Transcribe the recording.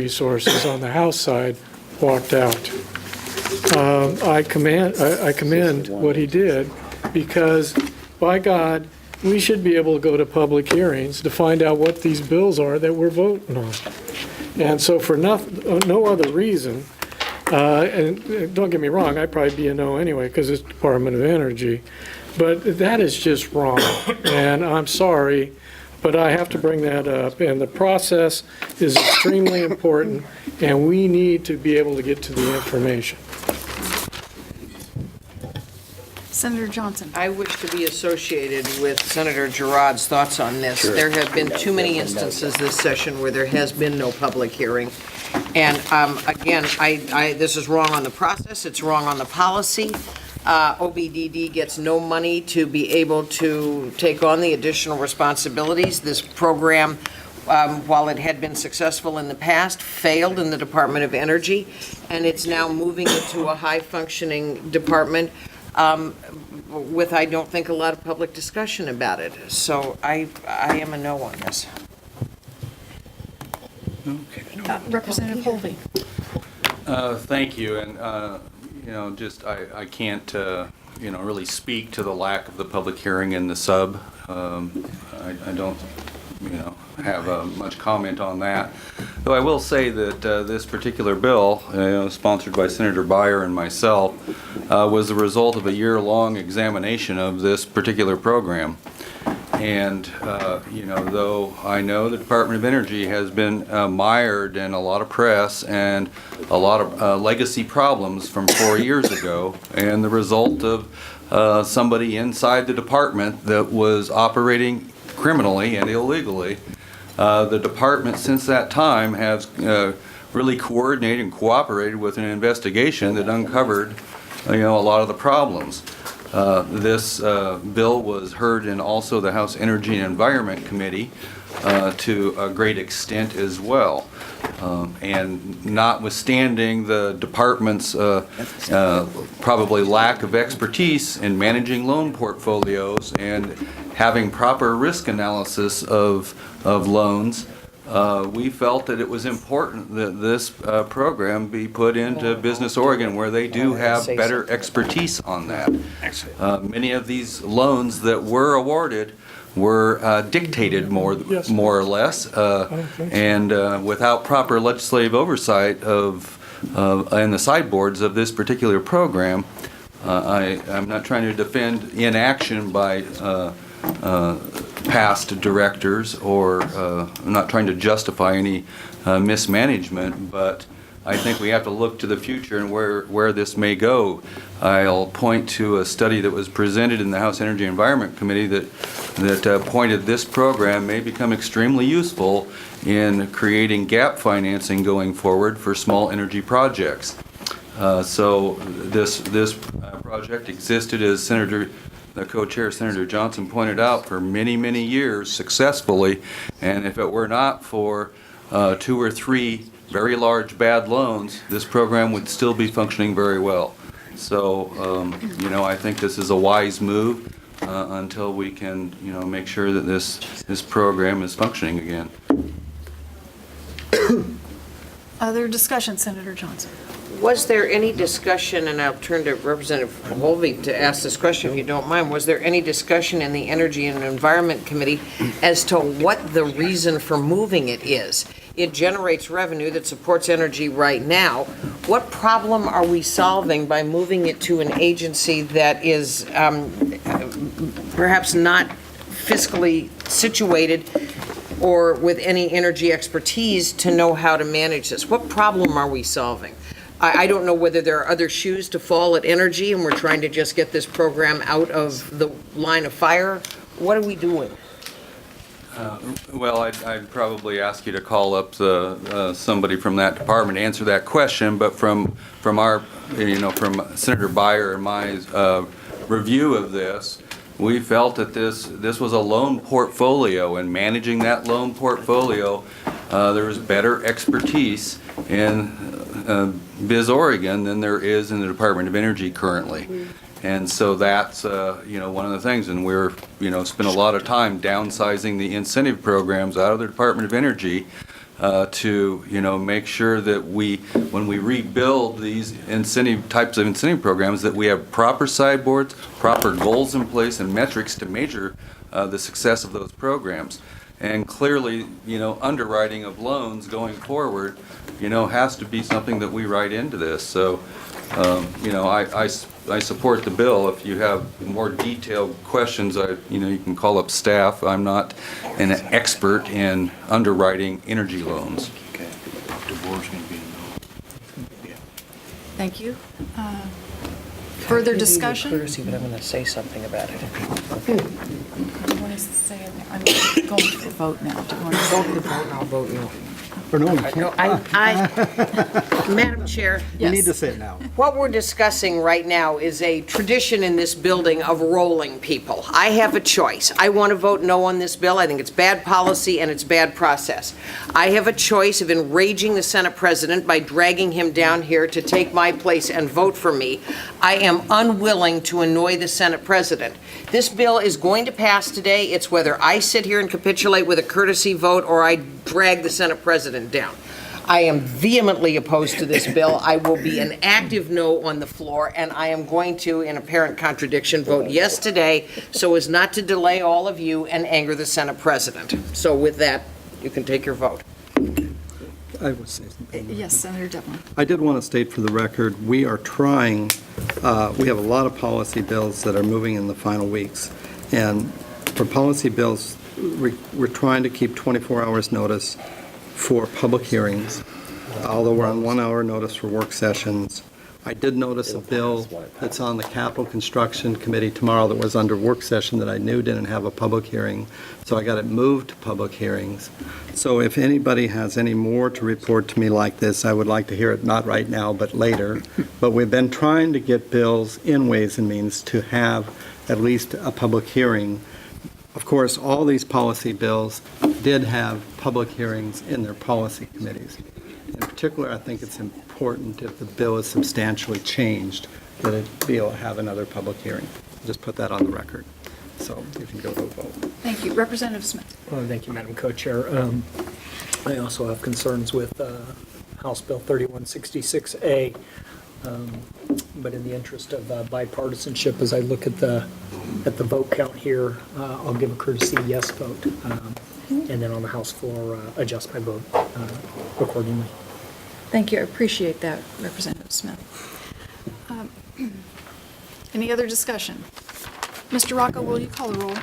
Resources on the House side walked out. I commend what he did, because, by God, we should be able to go to public hearings to find out what these bills are that we're voting on. And so for no other reason, and don't get me wrong, I'd probably be a no anyway because it's Department of Energy, but that is just wrong. And I'm sorry, but I have to bring that up. And the process is extremely important, and we need to be able to get to the information. Senator Johnson. I wish to be associated with Senator Girod's thoughts on this. Sure. There have been too many instances this session where there has been no public hearing. And again, this is wrong on the process, it's wrong on the policy. OBDD gets no money to be able to take on the additional responsibilities. This program, while it had been successful in the past, failed in the Department of Energy, and it's now moving into a high-functioning department with, I don't think, a lot of public discussion about it. So I am a no on this. Okay. Representative Holvey. Thank you, and I can't really speak to the lack of the public hearing in the sub. I don't have much comment on that. Though I will say that this particular bill, sponsored by Senator Beyer and myself, was the result of a year-long examination of this particular program. And, though I know the Department of Energy has been mired in a lot of press and a lot of legacy problems from 4 years ago, and the result of somebody inside the department that was operating criminally and illegally, the department since that time has really coordinated and cooperated with an investigation that uncovered, a lot of the problems. This bill was heard in also the House Energy and Environment Committee to a great extent as well. And notwithstanding the department's probably lack of expertise in managing loan portfolios and having proper risk analysis of loans, we felt that it was important that this program be put into Business Oregon, where they do have better expertise on that. Many of these loans that were awarded were dictated more or less, and without proper legislative oversight and the sideboards of this particular program. I'm not trying to defend inaction by past directors, or I'm not trying to justify any mismanagement, but I think we have to look to the future and where this may go. I'll point to a study that was presented in the House Energy and Environment Committee that pointed this program may become extremely useful in creating gap financing going forward for small energy projects. So this project existed, as the co-chair, Senator Johnson, pointed out, for many, many years successfully, and if it were not for 2 or 3 very large bad loans, this program would still be functioning very well. So, I think this is a wise move until we can, make sure that this program is functioning again. Other discussion, Senator Johnson. Was there any discussion, and I'll turn to Representative Holvey to ask this question if you don't mind, was there any discussion in the Energy and Environment Committee as to what the reason for moving it is? It generates revenue that supports energy right now. What problem are we solving by moving it to an agency that is perhaps not fiscally situated or with any energy expertise to know how to manage this? What problem are we solving? I don't know whether there are other shoes to fall at energy and we're trying to just get this program out of the line of fire. What are we doing? Well, I'd probably ask you to call up somebody from that department to answer that question, but from our, from Senator Beyer and my review of this, we felt that this was a loan portfolio, and managing that loan portfolio, there was better expertise in Biz Oregon than there is in the Department of Energy currently. And so that's, one of the things, and we're, spent a lot of time downsizing the incentive programs out of the Department of Energy to, make sure that when we rebuild these types of incentive programs, that we have proper sideboards, proper goals in place, and metrics to measure the success of those programs. And clearly, underwriting of loans going forward, has to be something that we write into this. So, I support the bill. If you have more detailed questions, you can call up staff. I'm not an expert in underwriting energy loans. Thank you. Further discussion? Courtesy, but I'm going to say something about it. I want to say, I'm going to the vote now. Do you want to Go to the vote, and I'll vote no. Or no, you No, can't. Madam Chair, You need Yes. to say it now. what we're discussing right now is a tradition in this building of rolling people. I have a choice. I want to vote no on this bill. I think it's bad policy and it's bad process. I have a choice of enraging the Senate President by dragging him down here to take my place and vote for me. I am unwilling to annoy the Senate President. This bill is going to pass today. It's whether I sit here and capitulate with a courtesy vote or I drag the Senate President down. I am vehemently opposed to this bill. I will be an active no on the floor, and I am going to, in apparent contradiction, vote yes today so as not to delay all of you and anger the Senate President. So with that, you can take your vote. I would say something. Yes, Senator Devlin. I did want to state for the record, we are trying, we have a lot of policy bills that are moving in the final weeks. And for policy bills, we're trying to keep 24 hours notice for public hearings, although we're on 1 hour notice for work sessions. I did notice a bill that's on the Capital Construction Committee tomorrow that was under work session that I knew didn't have a public hearing, so I got it moved to public hearings. So if anybody has any more to report to me like this, I would like to hear it, not right now, but later. But we've been trying to get bills in Ways and Means to have at least a public hearing. Of course, all these policy bills did have public hearings in their policy committees. In particular, I think it's important if the bill is substantially changed, that it be able to have another public hearing. Just put that on the record. So you can go to a vote. Thank you. Representative Smith. Well, thank you, Madam Co-Chair. I also have concerns with House Bill 3166A, but in the interest of bipartisanship, as I look at the vote count here, I'll give a courtesy yes vote, and then on the House floor, adjust my vote accordingly. Thank you. I appreciate that, Representative Smith. Any other discussion? Mr. Rocco, will you call the roll?